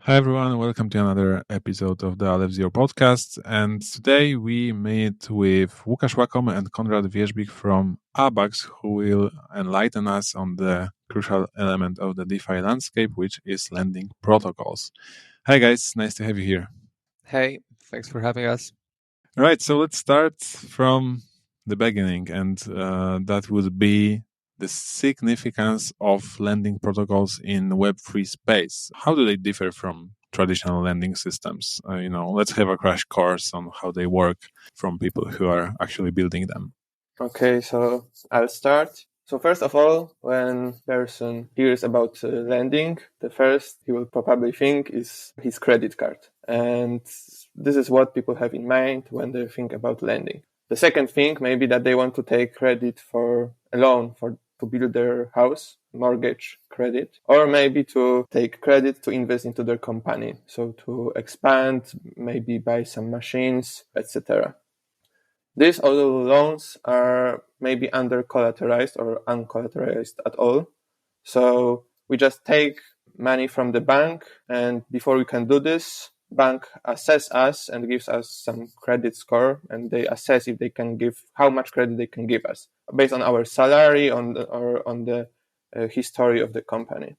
Hi everyone, welcome to another episode of the Aleph Zero podcast. And today we meet with Łukasz Łakom and Konrad Wierzbik from Abax, who will enlighten us on the crucial element of the DeFi landscape, which is lending protocols. Hi guys, nice to have you here. Hey, thanks for having us. All right, so let's start from the beginning, and that would be the significance of lending protocols in Web3 space. How do they differ from traditional lending systems? Let's have a crash course on how they work from people who are actually building them. Okay, so I'll start. So first of all, when person hears about lending, the first he will probably think is his credit card. And this is what people have in mind when they think about lending. The second thing may be that they want to take credit for a loan to build their house, mortgage credit, or maybe to take credit to invest into their company. So to expand, maybe buy some machines, etc. These auto loans are maybe under collateralized or uncollateralized at all. So we just take money from the bank, and before we can do this, bank assess us and gives us some credit score, and they assess if they can give how much credit they can give us based on our salary on the history of the company.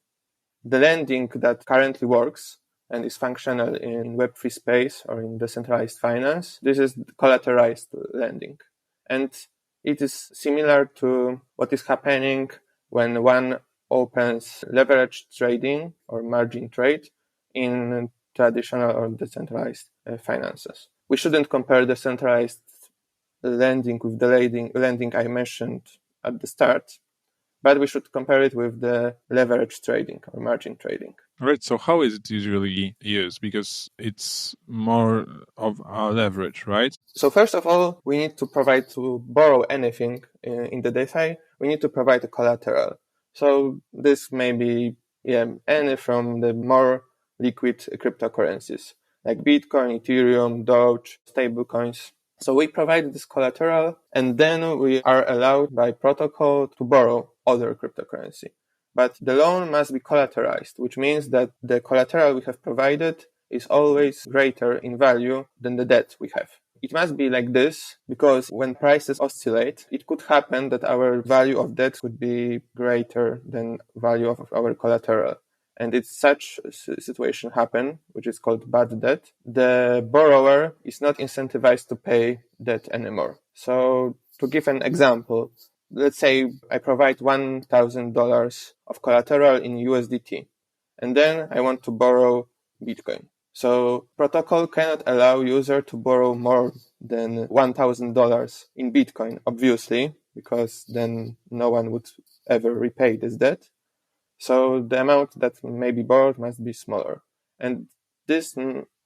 The lending that currently works and is functional in Web3 space or in decentralized finance, this is collateralized lending. And it is similar to what is happening when one opens leverage trading or margin trade in traditional or decentralized finances. We shouldn't compare decentralized lending with the lending I mentioned at the start, but we should compare it with the leverage trading or margin trading. All right, so how is it usually used? Because it's more of a leverage, right? So first of all, we need to borrow anything in the DeFi, we need to provide a collateral. So this may be any from the more liquid cryptocurrencies like Bitcoin, Ethereum, Doge, stablecoins. So we provide this collateral, and then we are allowed by protocol to borrow other cryptocurrency. But the loan must be collateralized, which means that the collateral we have provided is always greater in value than the debt we have. It must be like this because when prices oscillate, it could happen that our value of debt could be greater than value of our collateral. And if such a situation happen, which is called bad debt, the borrower is not incentivized to pay debt anymore. So to give an example, let's say I provide $1,000 of collateral in USDT, and then I want to borrow Bitcoin. So protocol cannot allow user to borrow more than $1,000 in Bitcoin, obviously, because then no one would ever repay this debt. So the amount that may be borrowed must be smaller. And this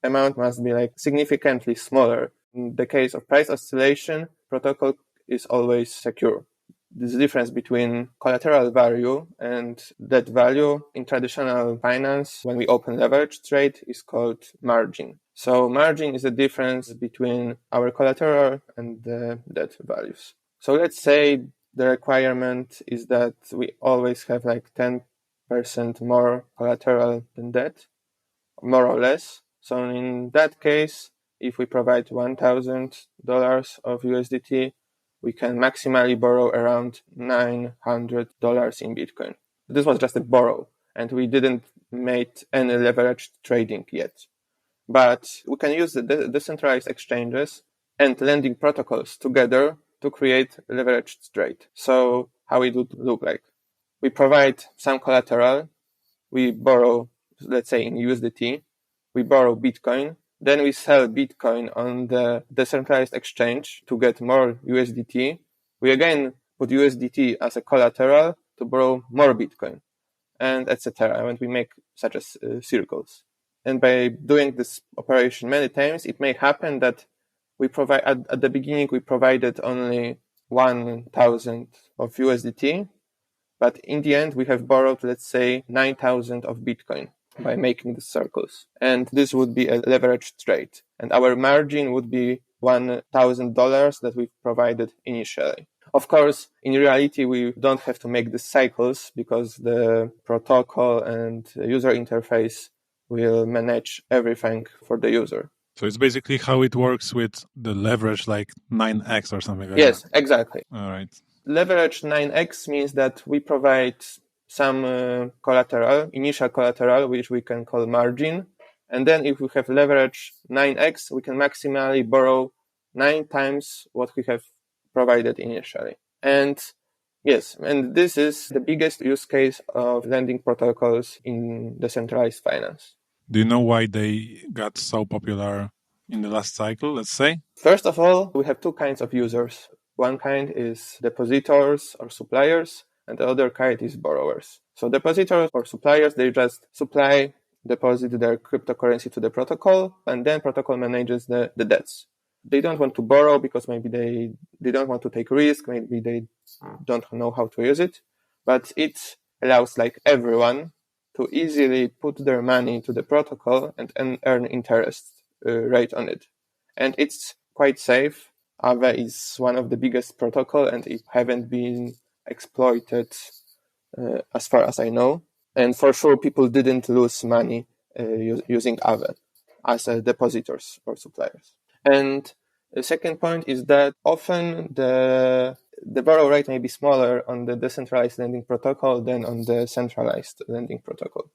amount must be significantly smaller. In the case of price oscillation, protocol is always secure. This difference between collateral value and debt value in traditional finance, when we open leverage trade, is called margin. So margin is the difference between our collateral and the debt values. So let's say the requirement is that we always have 10% more collateral than debt, more or less. So in that case, if we provide $1,000 of USDT, we can maximally borrow around $900 in Bitcoin. This was just a borrow, and we didn't make any leverage trading yet. But we can use the decentralized exchanges and lending protocols together to create leveraged trade. So how it would look like? We provide some collateral, we borrow, let's say in USDT, we borrow Bitcoin, then we sell Bitcoin on the decentralized exchange to get more USDT. We again put USDT as a collateral to borrow more Bitcoin, and etc. And we make such as circles. And by doing this operation many times, it may happen that we provide at the beginning we provided only 1,000 of USDT, but in the end we have borrowed, let's say, 9,000 of Bitcoin by making the circles. And this would be a leveraged trade. And our margin would be $1,000 that we've provided initially. Of course, in reality, we don't have to make the cycles because the protocol and user interface will manage everything for the user. So it's basically how it works with the leverage, like 9x or something like Yes, that. exactly. All right. Leverage 9x means that we provide some collateral, initial collateral, which we can call margin. And then if we have leverage 9x, we can maximally borrow 9 times what we have provided initially. And yes, and this is the biggest use case of lending protocols in decentralized finance. Do you know why they got so popular in the last cycle, let's say? First of all, we have two kinds of users. One kind is depositors or suppliers, and the other kind is borrowers. So depositors or suppliers, they just deposit their cryptocurrency to the protocol, and then protocol manages the debts. They don't want to borrow because maybe they don't want to take risk, maybe they don't know how to use it, but it allows like everyone to easily put their money into the protocol and earn interest rate on it. And it's quite safe. Aave is one of the biggest protocol and it haven't been exploited as far as I know. And for sure, people didn't lose money using Aave as depositors or suppliers. And the second point is that often the borrow rate may be smaller on the decentralized lending protocol than on the centralized lending protocol.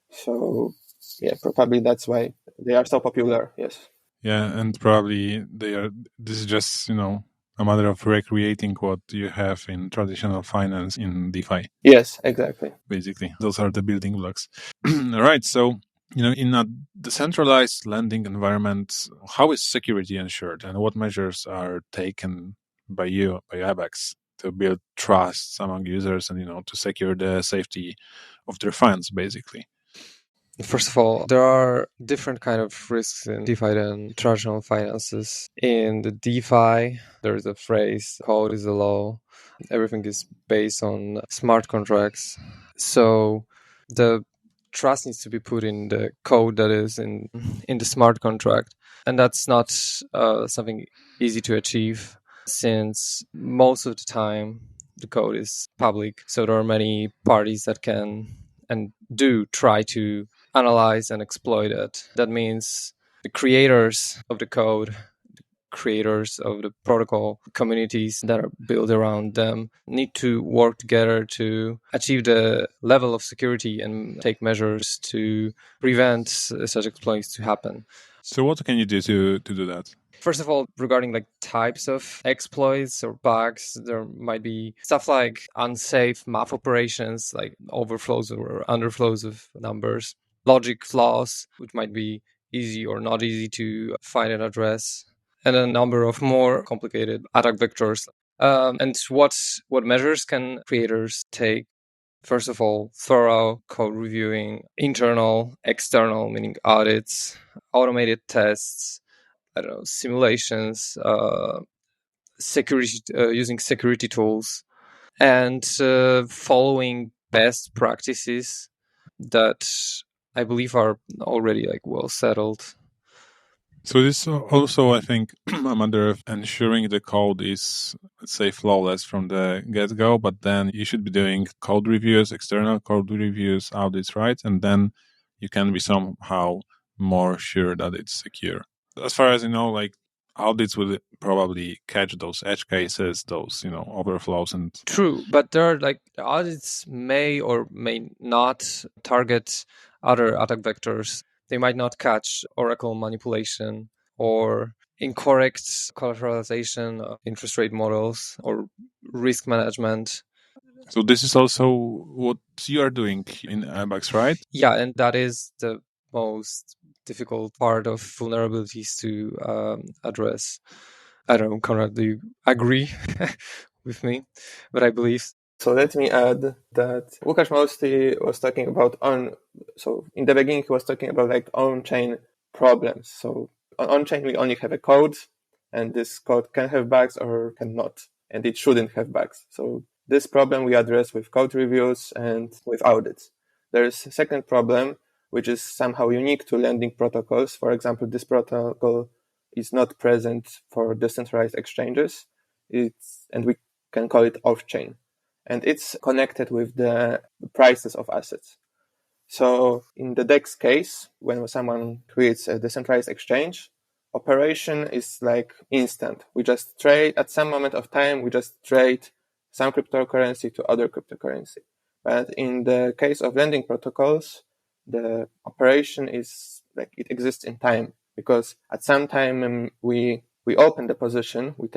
So yeah, probably that's why they are so popular. Yes. Yeah, and probably this is just, a matter of recreating what you have in traditional finance in DeFi. Yes, exactly. Basically, those are the building blocks. All right. So, in a decentralized lending environment, how is security ensured and what measures are taken by Abax, to build trust among users and, to secure the safety of their funds, basically? First of all, there are different kind of risks in DeFi than traditional finances. In the DeFi, there's a phrase, code is the law. Everything is based on smart contracts. So the trust needs to be put in the code that is in the smart contract. And that's not something easy to achieve, since most of the time the code is public. So there are many parties that can and do try to analyze and exploit it. That means the creators of the code, creators of the protocol, communities that are built around them need to work together to achieve the level of security and take measures to prevent such exploits to happen. So what can you do to do that? First of all, regarding like types of exploits or bugs, there might be stuff like unsafe math operations, like overflows or underflows of numbers, logic flaws, which might be easy or not easy to find and address, and a number of more complicated attack vectors. And what measures can creators take? First of all, thorough code reviewing, internal, external, meaning audits, automated tests, simulations, security, using security tools, and following best practices that I believe are already like well settled. So this also, I think, a matter of ensuring the code is, let's say, flawless from the get-go, but then you should be doing code reviews, external code reviews, audits, right? And then you can be somehow more sure that it's secure. As far as like audits will probably catch those edge cases, those, overflows and... True, but there are like audits may or may not target other attack vectors. They might not catch Oracle manipulation or incorrect collateralization of interest rate models or risk management. So this is also what you are doing in Abax, right? Yeah, and that is the most difficult part of vulnerabilities to address. I don't know, Conrad, do you agree with me? But I believe. So let me add that Łukasz mostly was talking about so in the beginning he was talking about like on-chain problems. So on-chain we only have a code and this code can have bugs or cannot, and it shouldn't have bugs. So this problem we address with code reviews and with audits. There is a second problem, which is somehow unique to lending protocols. For example, this protocol is not present for decentralized exchanges. And we can call it off-chain. And it's connected with the prices of assets. So in the DEX case, when someone creates a decentralized exchange, operation is like instant. We just trade at some moment of time, we just trade some cryptocurrency to other cryptocurrency. But in the case of lending protocols, the operation is like it exists in time, because at some time we open the position, we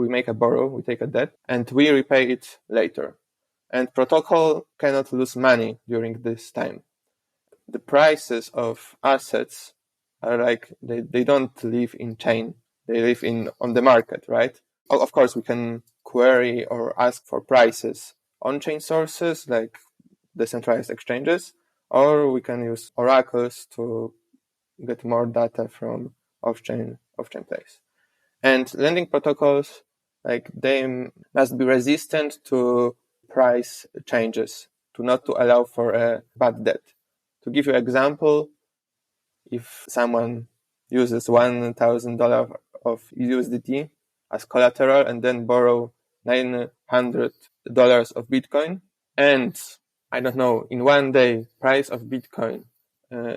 make a borrow, we take a debt, and we repay it later. And protocol cannot lose money during this time. The prices of assets are like they don't live in chain, they live on the market, right? Of course, we can query or ask for prices on chain sources like decentralized exchanges, or we can use oracles to get more data from off-chain place. And lending protocols, like they must be resistant to price changes, to allow for a bad debt. To give you an example, if someone uses $1,000 of USDT as collateral and then borrow $900 of Bitcoin, and I don't know, in one day, price of Bitcoin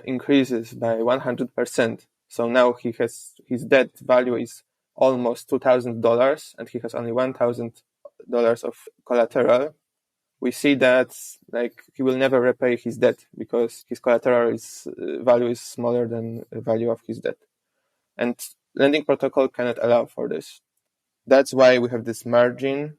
increases by 100%. So now his debt value is almost $2,000 and he has only $1,000 of collateral. We see that like he will never repay his debt because his collateral value is smaller than the value of his debt. And lending protocol cannot allow for this. That's why we have this margin,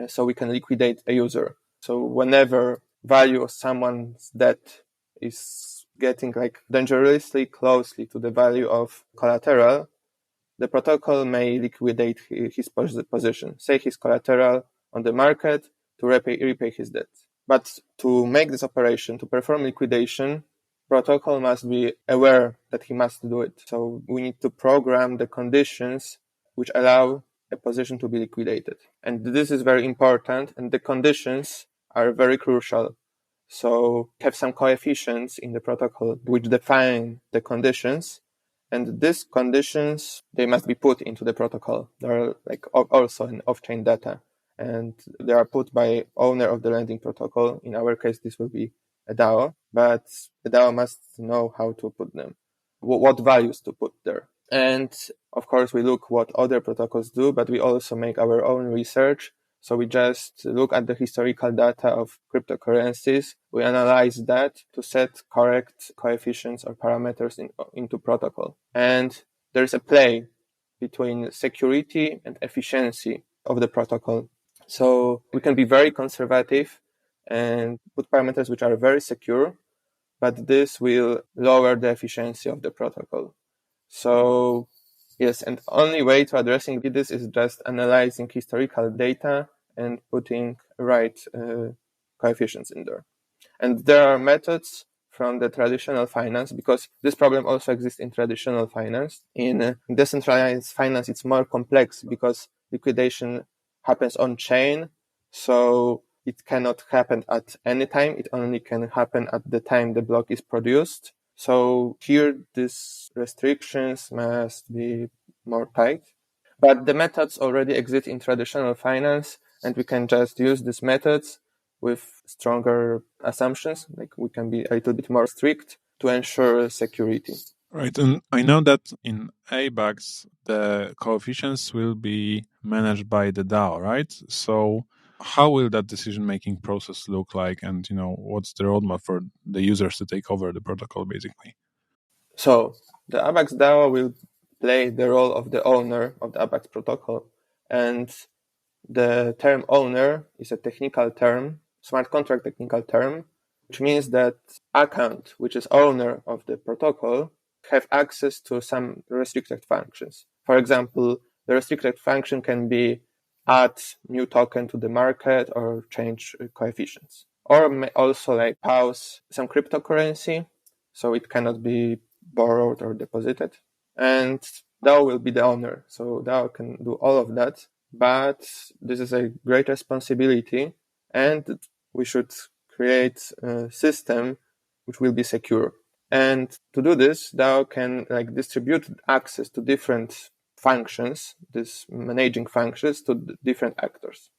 so we can liquidate a user. So whenever value of someone's debt is getting like dangerously closely to the value of collateral, the protocol may liquidate his position, say his collateral on the market to repay his debt. But to make this operation, to perform liquidation, protocol must be aware that he must do it. So we need to program the conditions which allow a position to be liquidated. And this is very important, and the conditions are very crucial. So have some coefficients in the protocol which define the conditions, and these conditions, they must be put into the protocol. They are like also in off-chain data, and they are put by owner of the lending protocol. In our case, this will be a DAO, but the DAO must know how to put them, what values to put there. And of course, we look what other protocols do, but we also make our own research. So we just look at the historical data of cryptocurrencies. We analyze that to set correct coefficients or parameters into protocol. And there's a play between security and efficiency of the protocol. So we can be very conservative and put parameters which are very secure, but this will lower the efficiency of the protocol. So yes, and only way to addressing this is just analyzing historical data and putting right coefficients in there. And there are methods from the traditional finance, because this problem also exists in traditional finance. In decentralized finance, it's more complex because liquidation happens on chain. So it cannot happen at any time. It only can happen at the time the block is produced. So here, these restrictions must be more tight. But the methods already exist in traditional finance, and we can just use these methods with stronger assumptions. Like we can be a little bit more strict to ensure security. Right, and I know that in Abax, the coefficients will be managed by the DAO, right? So how will that decision-making process look like, and what's the roadmap for the users to take over the protocol, basically? So the Abax DAO will play the role of the owner of the Abax protocol, and the term owner is a technical term, smart contract technical term, which means that account, which is owner of the protocol, have access to some restricted functions. For example, the restricted function can be add new token to the market or change coefficients, or may also like pause some cryptocurrency so it cannot be borrowed or deposited. And DAO will be the owner, so DAO can do all of that. But this is a great responsibility, and we should create a system which will be secure. And to do this, DAO can distribute access to different functions, these managing functions, to different actors.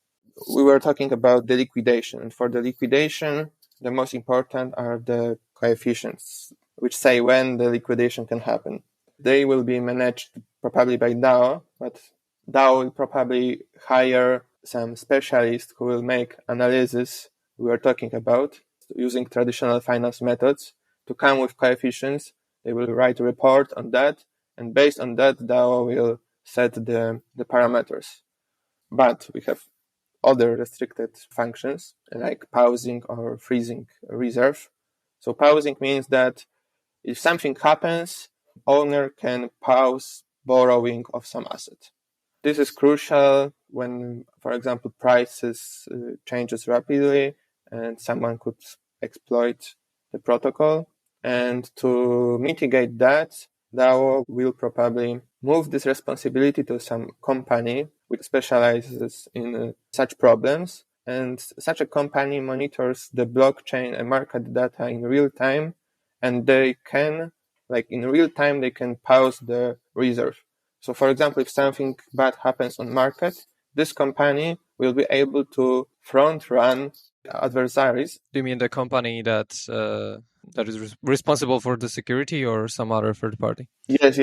We were talking about the liquidation, and for the liquidation, the most important are the coefficients, which say when the liquidation can happen. They will be managed probably by DAO, but DAO will probably hire some specialists who will make analysis we are talking about using traditional finance methods to come with coefficients. They will write a report on that, and based on that, DAO will set the parameters. But we have other restricted functions like pausing or freezing a reserve. So pausing means that if something happens, owner can pause borrowing of some asset. This is crucial when, for example, prices changes rapidly and someone could exploit the protocol. And to mitigate that, DAO will probably move this responsibility to some company which specializes in such problems. And such a company monitors the blockchain and market data in real time, and they can, like in real time, they can pause the reserve. So for example, if something bad happens on market, this company will be able to front run adversaries. Do you mean the company that is responsible for the security, or some other third party? Yes.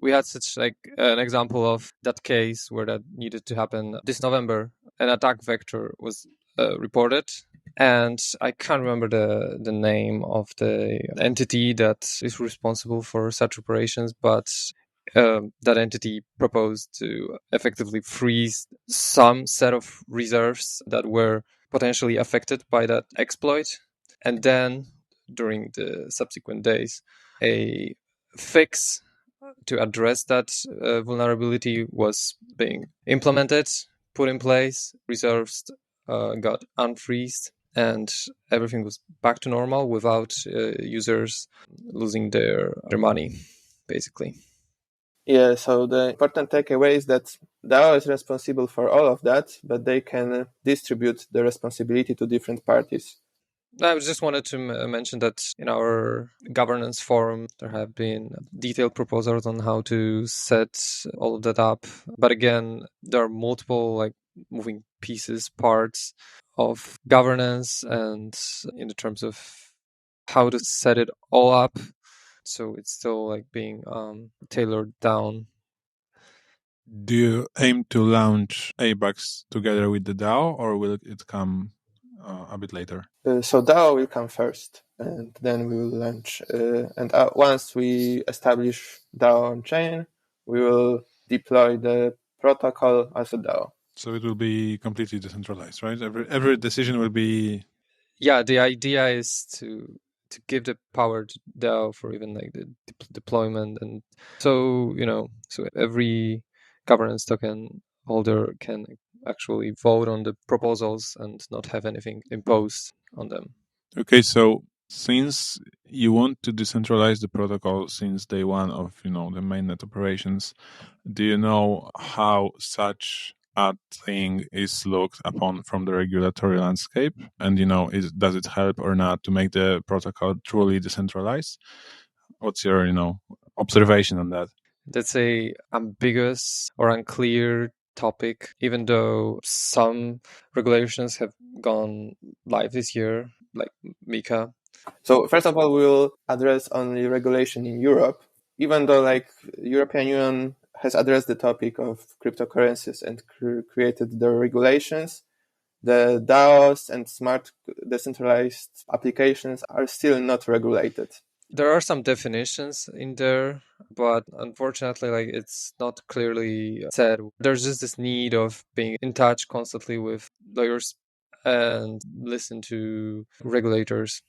We had such like an example of that case where that needed to happen this November. An attack vector was reported, and I can't remember the name of the entity that is responsible for such operations, but that entity proposed to effectively freeze some set of reserves that were potentially affected by that exploit. And then during the subsequent days, a fix to address that vulnerability was being implemented, put in place, reserves got unfreezed, and everything was back to normal without users losing their money, basically. Yeah, so the important takeaway is that DAO is responsible for all of that, but they can distribute the responsibility to different parties. I just wanted to mention that in our governance forum, there have been detailed proposals on how to set all of that up. But again, there are multiple like moving pieces, parts of governance, and in the terms of how to set it all up. So it's still like being tailored down. Do you aim to launch Abax together with the DAO, or will it come a bit later? So DAO will come first, and then we will launch. And once we establish DAO on chain, we will deploy the protocol as a DAO. So it will be completely decentralized, right? Every decision will be. Yeah, the idea is to give the power to DAO for even like the deployment, and so so every governance token holder can actually vote on the proposals and not have anything imposed on them. Okay, so since you want to decentralize the protocol since day one of the mainnet operations, do you know how such a thing is looked upon from the regulatory landscape? And does it help or not to make the protocol truly decentralized? What's your observation on that? That's a ambiguous or unclear topic, even though some regulations have gone live this year, like Mika. So first of all, we will address only regulation in Europe, even though like European Union has addressed the topic of cryptocurrencies and created the regulations. The DAOs and smart decentralized applications are still not regulated. There are some definitions in there, but unfortunately, like it's not clearly said. There's just this need of being in touch constantly with lawyers and listen to regulators.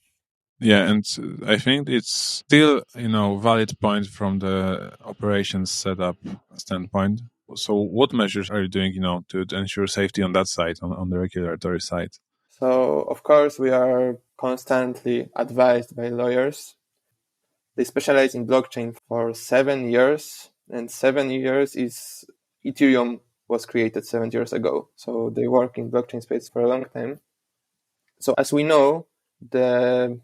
Yeah, and I think it's still valid point from the operations setup standpoint. So what measures are you doing to ensure safety on that side, on the regulatory side? So of course we are constantly advised by lawyers. They specialize in blockchain for 7 years, and 7 years is Ethereum was created 7 years ago. So they work in blockchain space for a long time. So as we know, the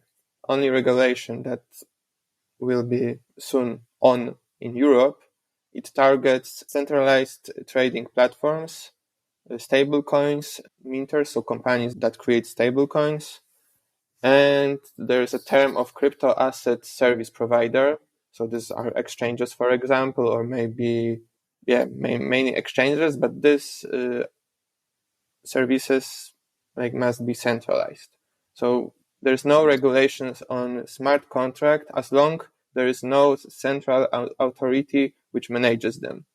only regulation that will be soon on in Europe, it targets centralized trading platforms, stable coins, minters, so companies that create stable coins, And there's a term of crypto asset service provider. So these are exchanges, for example, or maybe, many exchanges, but this services must be centralized. So there's no regulations on smart contract as long there is no central authority which manages them.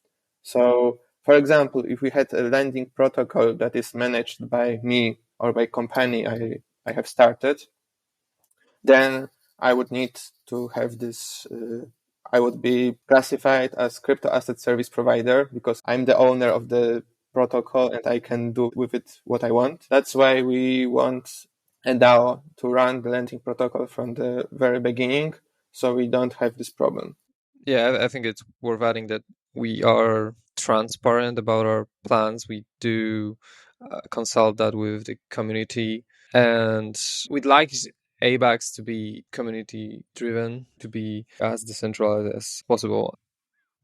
So, for example, if we had a lending protocol that is managed by me or by company I have started, then I would need to have this. I would be classified as crypto asset service provider because I'm the owner of the protocol and I can do with it what I want. That's why we want a DAO to run the lending protocol from the very beginning, so we don't have this problem. Yeah, I think it's worth adding that we are transparent about our plans. We do consult that with the community, and we'd like Abax to be community driven, to be as decentralized as possible.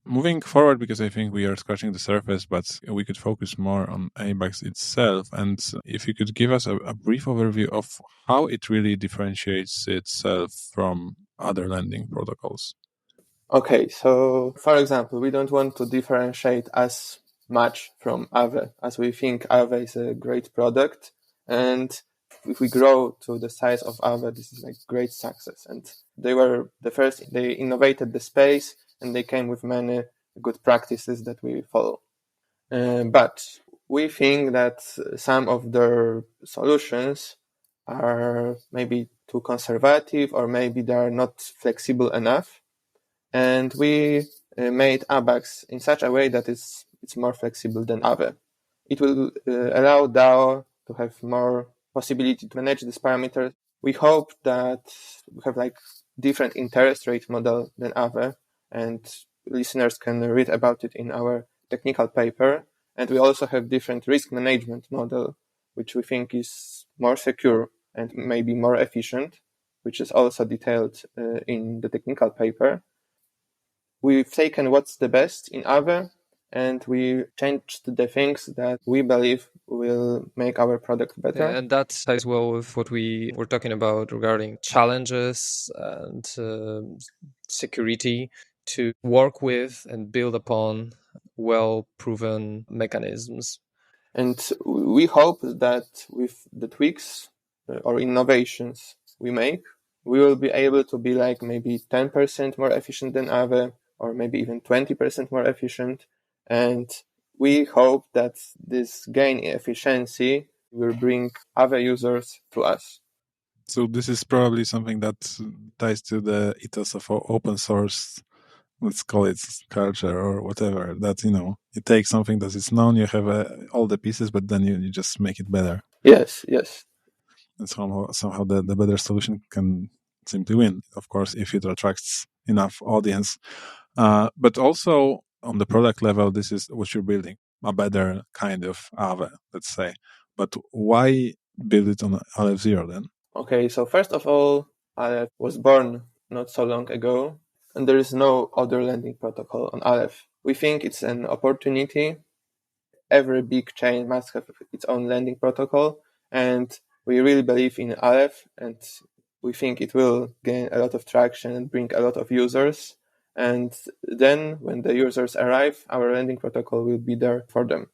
Moving forward, because I think we are scratching the surface, but we could focus more on Abax itself. And if you could give us a brief overview of how it really differentiates itself from other lending protocols. Okay, so for example, we don't want to differentiate as much from Aave as we think Aave is a great product. And if we grow to the size of Aave, this is great success. And they were the first, they innovated the space and they came with many good practices that we follow. But we think that some of their solutions are maybe too conservative or maybe they are not flexible enough. And we made Abax in such a way that it's more flexible than Aave. It will allow DAO to have more possibility to manage these parameters. We hope that we have different interest rate model than Aave, and listeners can read about it in our technical paper. And we also have different risk management model, which we think is more secure and maybe more efficient, which is also detailed in the technical paper. We've taken what's the best in Aave and we changed the things that we believe will make our product better. Yeah, and that ties well with what we were talking about regarding challenges and security, to work with and build upon well-proven mechanisms. And we hope that with the tweaks or innovations we make, we will be able to be maybe 10% more efficient than Aave, or maybe even 20% more efficient. And we hope that this gain in efficiency will bring Aave users to us. So this is probably something that ties to the ethos of open source, let's call it culture or whatever, that, you take something that is known, you have all the pieces, but then you just make it better. Yes. And somehow the better solution can simply win, of course, if it attracts enough audience. But also on the product level, this is what you're building, a better kind of Aave, let's say. But why build it on Aleph Zero then? Okay, so first of all, Aleph was born not so long ago, and there is no other lending protocol on Aleph. We think it's an opportunity. Every big chain must have its own lending protocol, and we really believe in Aleph, and we think it will gain a lot of traction and bring a lot of users. And then when the users arrive, our lending protocol will be there for them.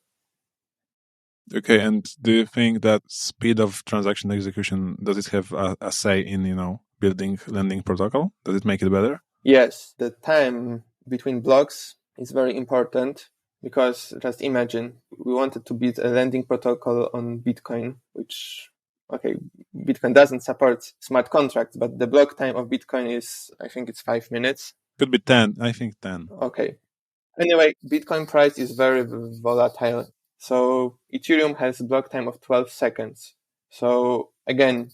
Okay, and do you think that speed of transaction execution, does it have a say in, building lending protocol? Does it make it better? Yes, the time between blocks is very important, because just imagine we wanted to build a lending protocol on Bitcoin, which, okay, Bitcoin doesn't support smart contracts, but the block time of Bitcoin is, I think it's 5 minutes. Could be 10, I think 10. Okay. Anyway, Bitcoin price is very volatile. So Ethereum has a block time of 12 seconds. So again,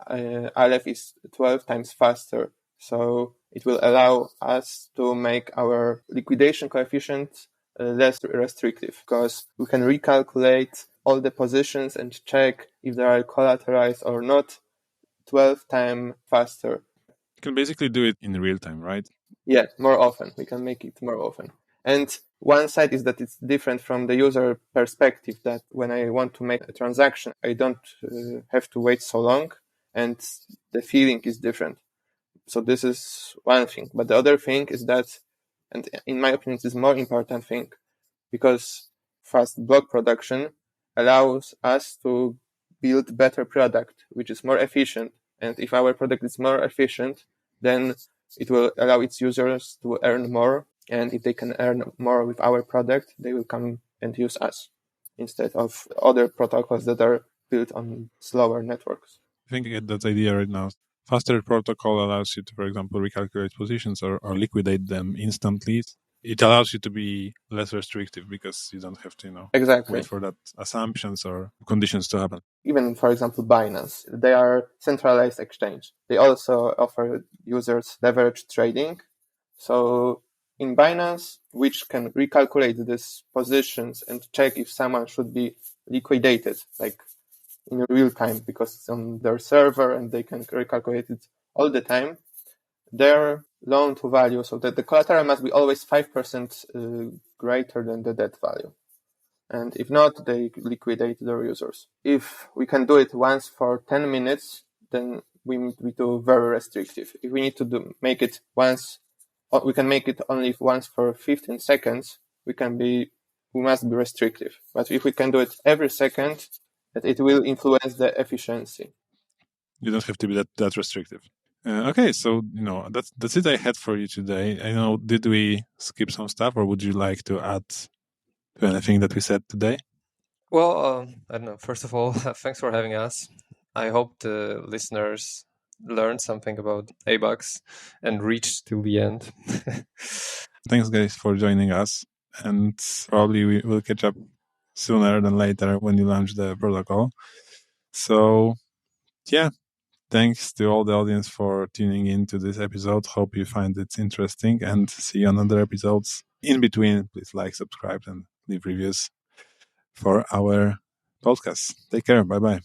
Aleph is 12 times faster. So it will allow us to make our liquidation coefficient less restrictive, because we can recalculate all the positions and check if they are collateralized or not 12 times faster. You can basically do it in real time, right? Yeah, more often. We can make it more often. And one side is that it's different from the user perspective, that when I want to make a transaction, I don't have to wait so long. and the feeling is different. So this is one thing. But the other thing is that, and in my opinion, it is more important thing, because fast block production allows us to build better product, which is more efficient. And if our product is more efficient, then it will allow its users to earn more. And if they can earn more with our product, they will come and use us instead of other protocols that are built on slower networks. I think I get that idea right now. Faster protocol allows you to, for example, recalculate positions or liquidate them instantly. It allows you to be less restrictive because you don't have to, Exactly. wait for that assumptions or conditions to happen. Even, for example, Binance, they are centralized exchange. They also offer users leverage trading. So in Binance, which can recalculate these positions and check if someone should be liquidated, like in real time, because it's on their server and they can recalculate it all the time. Their loan to value, so that the collateral must be always 5% greater than the debt value. And if not, they liquidate their users. If we can do it once for 10 minutes, then we do very restrictive. If we need to make it once, we can make it only once for 15 seconds, we must be restrictive. But if we can do it every second, it will influence the efficiency. You don't have to be that restrictive. Okay, so that's it I had for you today. I know, did we skip some stuff, or would you like to add to anything that we said today? Well, I don't know. First of all, thanks for having us. I hope the listeners learned something about Abax and reached till the end. Thanks, guys, for joining us. And probably we will catch up sooner than later when you launch the protocol. So, yeah, thanks to all the audience for tuning in to this episode. Hope you find it interesting, and see you on other episodes. In between, please like, subscribe, and leave reviews for our podcast. Take care. Bye-bye.